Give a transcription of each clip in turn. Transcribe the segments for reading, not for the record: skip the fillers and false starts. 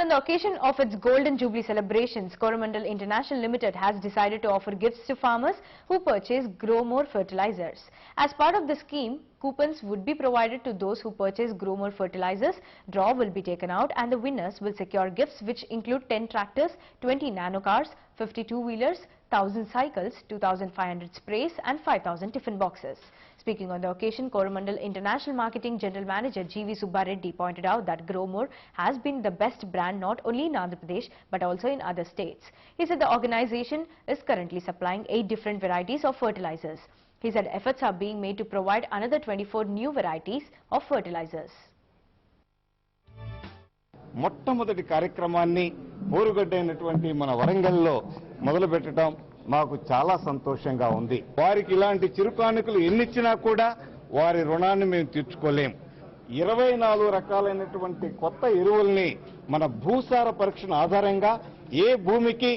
on the occasion of its Golden Jubilee celebrations, Coromandel International Limited has decided to offer gifts to farmers who purchase Grow More fertilizers. As part of the scheme, coupons would be provided to those who purchase Grow More fertilizers. Draw will be taken out and the winners will secure gifts which include 10 tractors, 20 nano cars, 50 two-wheelers, 1,000 cycles, 2,500 sprays and 5,000 tiffin boxes. Speaking on the occasion, Coromandel International Marketing General Manager G.V. Subba Reddy pointed out that Grow More has been the best brand not only in Andhra Pradesh but also in other states. He said the organization is currently supplying 8 different varieties of fertilizers. He said efforts are being made to provide another 24 new varieties of fertilizers. మొట్టమొదటి కార్యక్రమాన్ని పోరుగడ్డైనటువంటి మన వరంగల్లో మొదలుపెట్టడం మాకు చాలా సంతోషంగా ఉంది. వారికి ఇలాంటి చిరుకానుకలు ఎన్నిచ్చినా కూడా వారి రుణాన్ని మేము తీర్చుకోలేం. 24 రకాలైనటువంటి కొత్త ఎరువుల్ని మన భూసార పరీక్షల ఆధారంగా ఏ భూమికి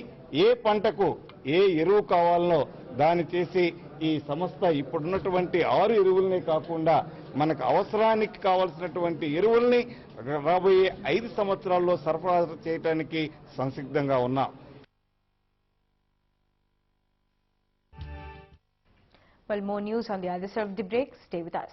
ఏ పంటకు ఏ ఎరువు కావాలనో దాన్ని చేసి ఈ సంస్థ ఇప్పుడున్నటువంటి 6 ఎరువుల్ని కాకుండా మనకు అవసరానికి కావాల్సినటువంటి ఎరువుల్ని రాబోయే 5 సంవత్సరాల్లో సరఫరా చేయడానికి సంసిద్ధంగా ఉన్నాం. Well, more news on the other side of the break. Stay with us.